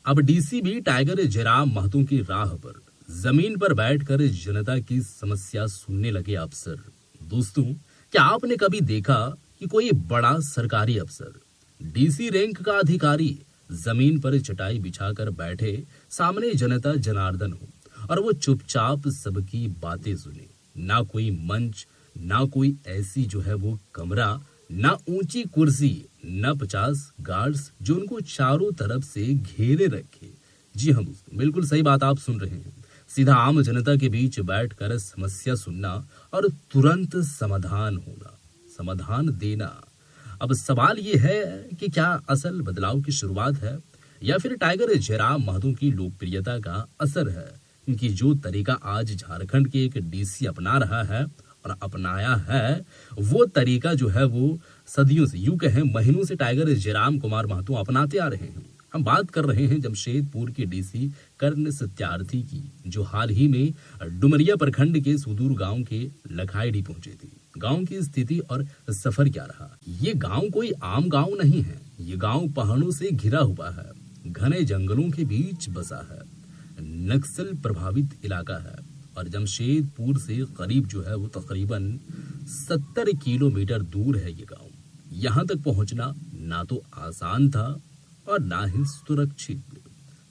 अब डीसी भी टाइगर जयराम महतो की राह पर जमीन पर बैठकर जनता की समस्या सुनने लगे अफसर। दोस्तों, क्या आपने कभी देखा कि कोई बड़ा सरकारी अफसर, डीसी रैंक का अधिकारी जमीन पर चटाई बिछाकर बैठे, सामने जनता जनार्दन हो और वो चुपचाप सबकी बातें सुने? ना कोई मंच, ना कोई ऐसी जो है वो कमरा, ना ऊंची कुर्सी, ना 50 गार्ड्स जो उनको चारों तरफ से घेरे रखे। जी हाँ दोस्तों, बिल्कुल सही बात आप सुन रहे हैं। सीधा आम जनता के बीच बैठकर समस्या सुनना और तुरंत समाधान होना, समाधान देना। अब सवाल ये है कि क्या असल बदलाव की शुरुआत है या फिर टाइगर जयराम महतो की लोकप्रियता का असर है? क्योंकि जो तरीका आज झारखंड के एक डीसी अपना रहा है और अपनाया है, वो तरीका जो है वो सदियों से, यूं कहें महीनों से टाइगर जयराम कुमार महतो अपनाते आ रहे हैं। हम बात कर रहे हैं जमशेदपुर के डीसी कर्ण सत्यार्थी की, जो हाल ही में डुमरिया प्रखंड के सुदूर गांव के लखाईडी पहुंचे थे। गांव की स्थिति और सफर क्या रहा? ये गांव कोई आम गांव नहीं है। ये गांव पहाड़ों से घिरा हुआ है, घने जंगलों के बीच बसा है, नक्सल प्रभावित इलाका है और जमशेदपुर से करीब जो है वो तकरीबन 70 किलोमीटर दूर है ये गांव। यहाँ तक पहुंचना ना तो आसान था और ना ही सुरक्षित।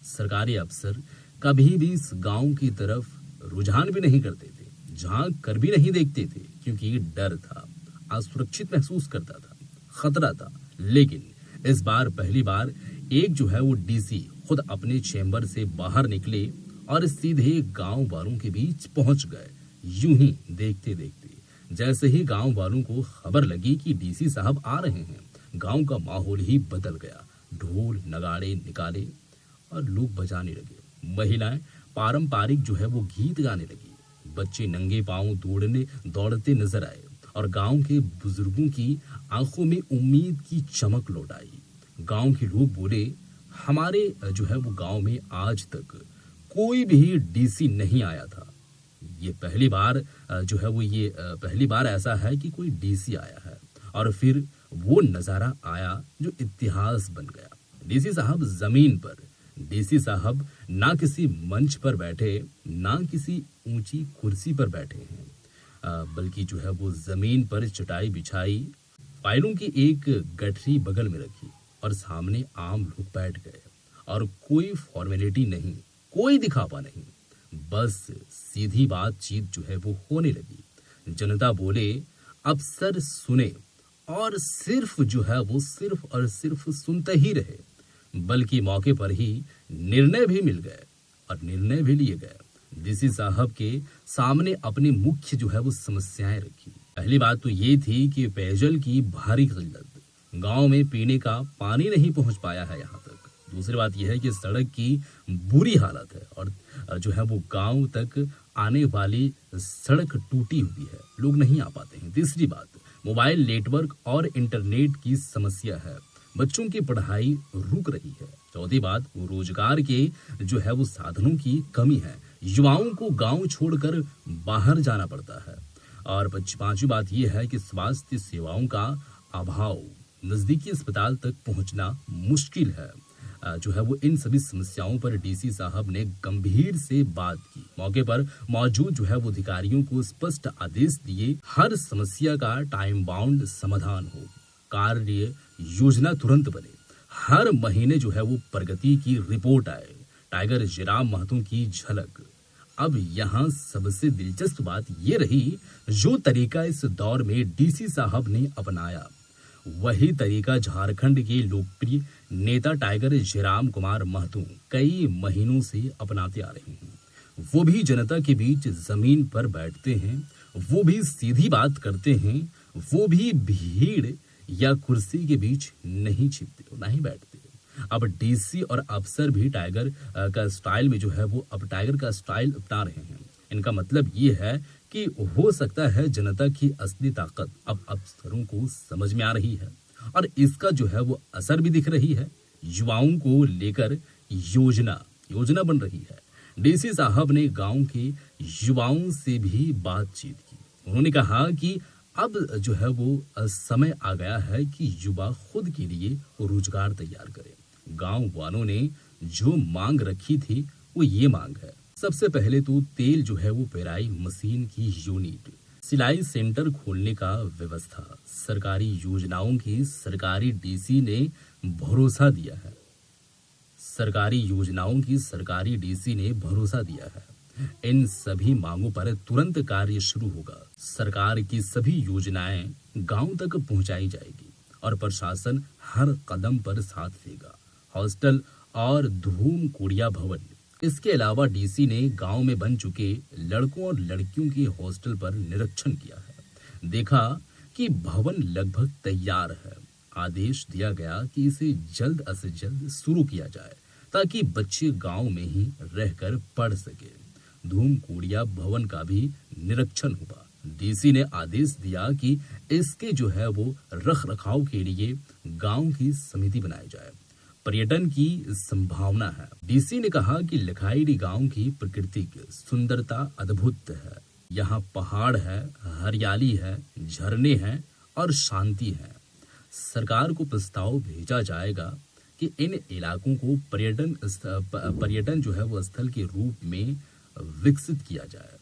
सरकारी अफसर कभी भी इस गांव की तरफ रुझान भी नहीं करते थे, झांक कर भी नहीं देखते थे, क्योंकि डर था, असुरक्षित महसूस करता था, खतरा था। लेकिन इस बार पहली बार एक जो है वो डीसी खुद अपने चैम्बर से बाहर निकले और सीधे गांव वालों के बीच पहुंच गए। यूं ही देखते देखते जैसे ही गांव वालों को खबर लगी कि डीसी साहब आ रहे हैं, गांव का माहौल ही बदल गया। ढोल नगाड़े निकाले और लोग बजाने लगे, महिलाएं पारंपरिक जो है वो गीत गाने लगी, बच्चे नंगे पांव दौड़ते नजर आए और गांव के बुजुर्गों की आंखों में उम्मीद की चमक लौट आई। गांव के लोग बोले, हमारे जो है वो गांव में आज तक कोई भी डीसी नहीं आया था। ये पहली बार जो है वो ये पहली बार ऐसा है कि कोई डीसी आया है और फिर वो नजारा आया जो इतिहास बन गया। डीसी साहब जमीन पर, डीसी साहब ना किसी मंच पर बैठे, ना किसी ऊंची कुर्सी पर बैठे हैं, बल्कि जो है वो जमीन पर चटाई बिछाई, फाइलों की एक गठरी बगल में रखी और सामने आम लोग बैठ गए और कोई फॉर्मेलिटी नहीं, कोई दिखावा नहीं, बस सीधी बातचीत जो है वो होने लगी। जनता बोले, अफसर सुने और सिर्फ जो है वो सिर्फ और सिर्फ सुनते ही रहे, बल्कि मौके पर ही निर्णय भी मिल गए और निर्णय भी लिए गए। डीसी साहब के सामने अपनी मुख्य जो है वो समस्याएं रखी। पहली बात तो ये थी कि पेयजल की भारी किल्लत, गांव में पीने का पानी नहीं पहुंच पाया है यहाँ तक। दूसरी बात यह है कि सड़क की बुरी हालत है और जो है वो गांव तक आने वाली सड़क टूटी हुई है, लोग नहीं आ पाते हैं। तीसरी बात, मोबाइल नेटवर्क और इंटरनेट की समस्या है, बच्चों की पढ़ाई रुक रही है। चौथी बात, वो रोजगार के जो है वो साधनों की कमी है, युवाओं को गांव छोड़कर बाहर जाना पड़ता है। और पांचवी बात यह है कि स्वास्थ्य सेवाओं का अभाव, नजदीकी अस्पताल तक पहुंचना मुश्किल है। जो है वो इन सभी समस्याओं पर डीसी साहब ने गंभीर से बात की। मौके पर मौजूद जो है वो अधिकारियों को स्पष्ट आदेश दिए, हर समस्या का टाइम बाउंड समाधान हो, कार्य योजना तुरंत बने, हर महीने जो है वो प्रगति की रिपोर्ट आए, टाइगर जयराम महतो की झलक। अब यहाँ सबसे दिलचस्प बात ये रही, जो तरीका इस दौर में डीसी साहब ने अपनाया, वही तरीका झारखंड के लोकप्रिय नेता टाइगर जयराम कुमार महतो कई महीनों से अपनाते आ रहे हैं। वो भी जनता के बीच जमीन पर बैठते हैं, वो भी सीधी बात करते हैं, वो भी भीड़ या कुर्सी के बीच नहीं छिपते, नहीं बैठते। अब डीसी और अफसर भी टाइगर का स्टाइल में जो है वो अब टाइगर का स्टाइल अपना रहे हैं। इनका मतलब ये है कि हो सकता है जनता की असली ताकत अब अफसरों को समझ में आ रही है और इसका जो है वो असर भी दिख रही है। युवाओं को लेकर योजना बन रही है। डीसी साहब ने गांव के युवाओं से भी बातचीत की। उन्होंने कहा कि अब जो है वो समय आ गया है कि युवा खुद के लिए रोजगार तैयार करें। गांव वालों ने जो मांग रखी थी वो ये मांग है। सबसे पहले तो तेल जो है वो पेराई मशीन की यूनिट, सिलाई सेंटर खोलने का व्यवस्था, सरकारी योजनाओं की सरकारी डीसी ने भरोसा दिया है। सरकारी योजनाओं की सरकारी डीसी ने भरोसा दिया है। इन सभी मांगों पर तुरंत कार्य शुरू होगा। सरकार की सभी योजनाएं गांव तक पहुंचाई जाएगी और प्रशासन हर कदम पर साथ देगा। हॉस्टल और धूम कुड़िया भवन, इसके अलावा डीसी ने गांव में बन चुके लड़कों और लड़कियों के हॉस्टल पर निरीक्षण किया है। देखा कि भवन लगभग तैयार है। आदेश दिया गया कि इसे जल्द से जल्द शुरू किया जाए ताकि बच्चे गांव में ही रहकर पढ़ सके। धूम कुड़िया भवन का भी निरीक्षण हुआ। डीसी ने आदेश दिया कि इसके जो है वो रख रखाव के लिए गांव की समिति बनाई जाए। पर्यटन की संभावना है। डीसी ने कहा कि लखाईडी गांव की प्राकृतिक सुंदरता अद्भुत है। यहाँ पहाड़ है, हरियाली है, झरने हैं और शांति है। सरकार को प्रस्ताव भेजा जाएगा कि इन इलाकों को पर्यटन जो है वो स्थल के रूप में विकसित किया जाए।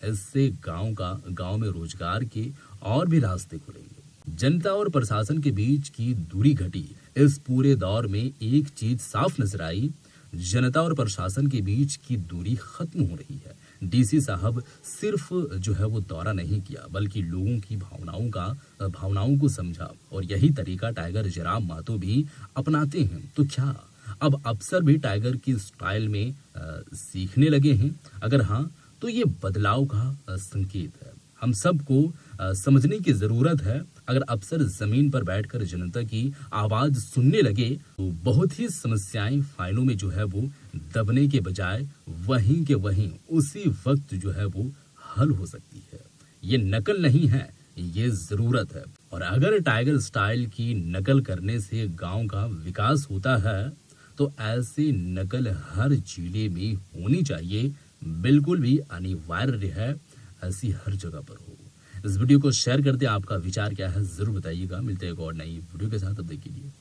इससे गांव में रोजगार के और भी रास्ते खुलेंगे। जनता और प्रशासन के बीच की दूरी घटी। इस पूरे दौर में एक चीज साफ नजर आई, जनता और प्रशासन के बीच की दूरी खत्म हो रही है। डीसी साहब सिर्फ जो है वो दौरा नहीं किया, बल्कि लोगों की भावनाओं को समझा और यही तरीका टाइगर जयराम महतो भी अपनाते हैं। तो क्या अब अफसर भी टाइगर की स्टाइल में सीखने लगे हैं? अगर हाँ, तो ये बदलाव का संकेत है। हम सबको समझने की जरूरत है। अगर अफसर जमीन पर बैठकर जनता की आवाज सुनने लगे तो बहुत ही समस्याएं फाइलों में जो है वो दबने के बजाय वहीं के वहीं उसी वक्त जो है वो हल हो सकती है। ये नकल नहीं है, ये जरूरत है। और अगर टाइगर स्टाइल की नकल करने से गांव का विकास होता है तो ऐसी नकल हर जिले में होनी चाहिए। बिल्कुल भी अनिवार्य है, ऐसी हर जगह पर हो। इस वीडियो को शेयर करते आपका विचार क्या है जरूर बताइएगा। मिलते हैं एक और नई वीडियो के साथ, तब तक के लिए।